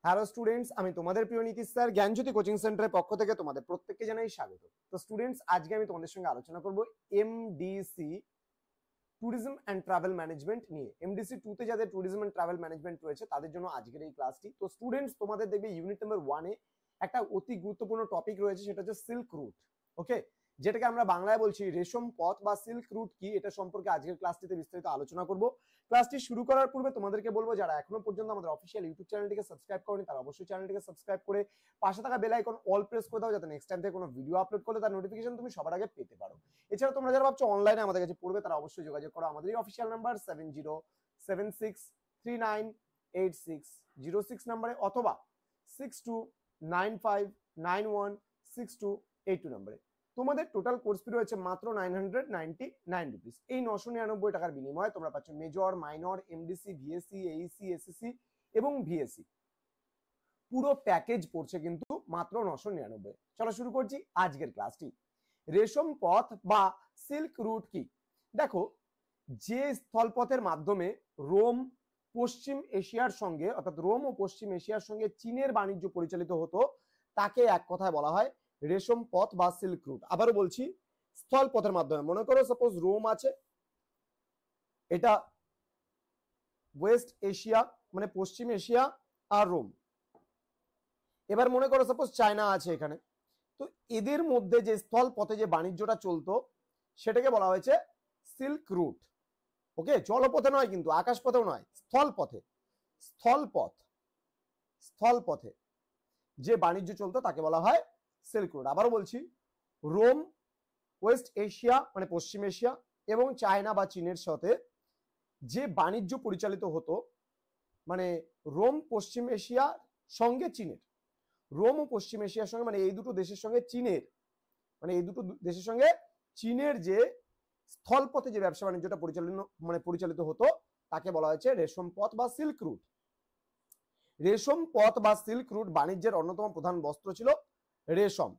Hello students, আমি তোমাদের প্রিয় নীতিশ স্যার জ্ঞানজ্যোতি কোচিং সেন্টারের পক্ষ থেকে তোমাদের প্রত্যেককে জানাই স্বাগত। তো স্টুডেন্টস, আজকে আমি তোমাদের সঙ্গে আলোচনা করব MDC tourism and travel management নিয়ে। এমডিসি 2 তে যাদের ট্যুরিজম অ্যান্ড ট্রাভেল ম্যানেজমেন্ট রয়েছে তাদের জন্য আজকের এই ক্লাসটি। তো স্টুডেন্টস, তোমাদের দেখবে ইউনিট নাম্বার 1 এ একটা অতি গুরুত্বপূর্ণ টপিক রয়েছে, সেটা হচ্ছে সিল্ক রুট। ওকে, যেটাকে আমরা বাংলায় বলছি রেশম পথ বা সিল্ক রুট কি, এটা সম্পর্কে আজকের ক্লাসটিতে বিস্তারিত আলোচনা করব। ক্লাসটি শুরু করার পূর্বে তোমাদেরকে বলবো, যারা এখনো পর্যন্ত আমাদের অফিসিয়াল ইউটিউব চ্যানেলটিকে সাবস্ক্রাইব করনি তারা অবশ্যই চ্যানেলটিকে সাবস্ক্রাইব করে পাশে থাকা বেল আইকন অল প্রেস করে দাও, যাতে নেক্সট টাইম থেকে কোনো ভিডিও আপলোড করলে তার নোটিফিকেশন তুমি সবার আগে পেতে পারো। এছাড়া তোমরা যারা ভাবছো অনলাইনে আমাদের কাছে পড়বে তারা অবশ্যই যোগাযোগ করো আমাদের অফিসিয়াল নাম্বার 7076398606 নাম্বারে অথবা 6295916282 নাম্বারে। তোমাদের টোটাল কোর্স ফি রয়েছে মাত্র 999 রুপিস। এই 999 টাকার বিনিময়ে তোমরা পাচ্ছ major, minor, MDC, VSC, Aisi, SSC এবং ভিএসসি পুরো প্যাকেজ পড়ছে কিন্তু মাত্র 999। চলো শুরু করছি আজকের ক্লাসটি। রেশম পথ বা সিল্ক রুট কি? দেখো, যে স্থলপথের মাধ্যমে রোম পশ্চিম এশিয়ার সঙ্গে অর্থাৎ রোম ও পশ্চিম এশিয়ার সঙ্গে চীনের বাণিজ্য পরিচালিত হতো তাকে এক কথায় বলা হয় রেশম পথ বা সিল্ক রুট। আবারও বলছি, স্থল পথের মাধ্যমে, মনে করো সাপোজ রোম আছে, এটা ওয়েস্ট এশিয়া মানে পশ্চিম এশিয়া আর রোম। এবার মনে করো সাপোজ চায়না আছে এখানে, তো এদের মধ্যে যে স্থল পথে যে বাণিজ্যটা চলতো সেটাকে বলা হয়েছে সিল্ক রুট। ওকে, জলপথে নয় কিন্তু, আকাশ পথেও নয়, স্থল পথে, স্থল পথে যে বাণিজ্য চলতো তাকে বলা হয় সিল্ক রুট। আবারও বলছি, রোম ওয়েস্ট এশিয়া মানে পশ্চিম এশিয়া এবং চায়না বা চীনের সাথে যে বাণিজ্য পরিচালিত হতো, মানে রোম পশ্চিম এশিয়ার সঙ্গে চীনের, রোম ও পশ্চিম এশিয়ার সঙ্গে মানে এই দুটো দেশের সঙ্গে চীনের, মানে এই দুটো দেশের সঙ্গে চীনের যে স্থলপথে যে ব্যবসা বাণিজ্যটা পরিচালিত হতো তাকে বলা হয়েছে রেশম পথ বা সিল্ক রুট। রেশম পথ বা সিল্ক রুট বাণিজ্যের অন্যতম প্রধান বস্ত্র ছিল রেশম।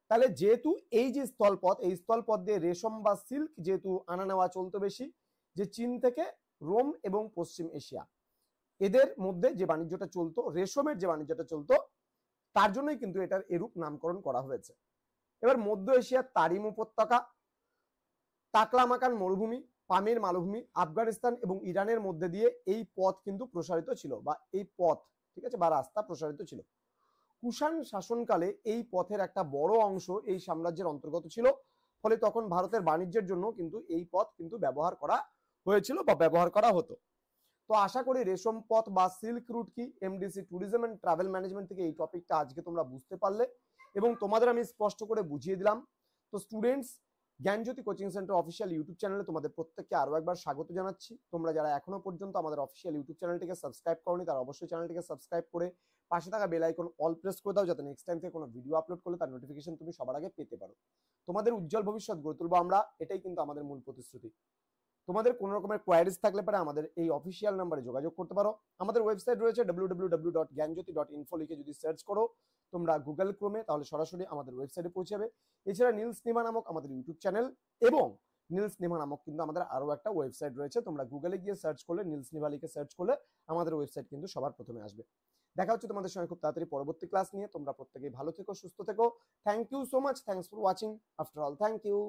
তাহলে যেহেতু এই যে স্থলপথ, এই স্থলপথ দিয়ে রেশম বা সিল্ক যেহেতু আনা নেওয়া চলতো বেশি, যে চীন থেকে রোম এবং পশ্চিম এশিয়া এদের মধ্যে যে বাণিজ্যটা চলতো, রেশমের যে বাণিজ্যটা চলতো, তার জন্যই কিন্তু এটার এরূপ নামকরণ করা হয়েছে। এবার মধ্য এশিয়ার তারিম উপত্যকা, তাকলামাকান মরুভূমি, পামির মালভূমি, আফগানিস্তান এবং ইরানের মধ্যে দিয়ে এই পথ কিন্তু প্রসারিত ছিল, বা এই পথ, ঠিক আছে, বা রাস্তা প্রসারিত ছিল। কুষাণ শাসনকালে এই পথের একটা বড় অংশ এই সাম্রাজ্যের অন্তর্গত ছিল, ফলে তখন ভারতের বাণিজ্যের জন্য কিন্তু এই পথ কিন্তু ব্যবহার করা হয়েছিল বা ব্যবহার করা হতো। তো আশা করি রেশম পথ বা সিল্ক রুট কি, MDC tourism and travel management থেকে এই টপিকটা আজকে তোমরা বুঝতে পারলে এবং তোমাদের আমি স্পষ্ট করে বুঝিয়ে দিলাম। তো স্টুডেন্টস, জ্ঞানজ্যোতি কোচিং সেন্টার অফিসিয়াল ইউটিউব চ্যানেলে তোমাদের প্রত্যেককে আরো একবার স্বাগত জানাচ্ছি। তোমরা যারা এখনো পর্যন্ত আমাদের অফিসিয়াল ইউটিউব চ্যানেলটিকে সাবস্ক্রাইব করনি তারা অবশ্যই চ্যানেলটিকে সাবস্ক্রাইব করে পাশে থাকা বেল আইকন অল প্রেস করে দাও, যাতে নেক্সট টাইম থেকে কোনো ভিডিও আপলোড করলে তার নোটিফিকেশন তুমি সবার আগে পেতে পারো। তোমাদের উজ্জ্বল ভবিষ্যৎ গড়ে তুলবো আমরা, এটাই কিন্তু আমাদের মূল প্রতিশ্রুতি। তোমাদের কোনো রকমের কোয়ারিজ থাকলে পরে আমাদের এই অফিসিয়াল নাম্বারে যোগাযোগ করতে পারো। আমাদের ওয়েবসাইট রয়েছে www.gyanjyoti.info লিখে যদি সার্চ করো তোমরা গুগল ক্রোমে, তাহলে সরাসরি আমাদের ওয়েবসাইটে পৌঁছে যাবে। এছাড়া নীলস নিমা নামক আমাদের ইউটিউব চ্যানেল এবং নীলস নিমা নামক কিন্তু আমাদের আরো একটা ওয়েবসাইট রয়েছে। তোমরা গুগলে গিয়ে সার্চ করলে, নীলস নিমা লিখে সার্চ করলে আমাদের ওয়েবসাইট কিন্তু সবার প্রথমে আসবে। দেখা হচ্ছে তোমাদের সঙ্গে খুব তাড়াতাড়ি পরবর্তী ক্লাস নিয়ে। তোমরা প্রত্যেকেই ভালো থেকো, সুস্থ থেকো। Thank you so much, thanks for watching. After all, thank you.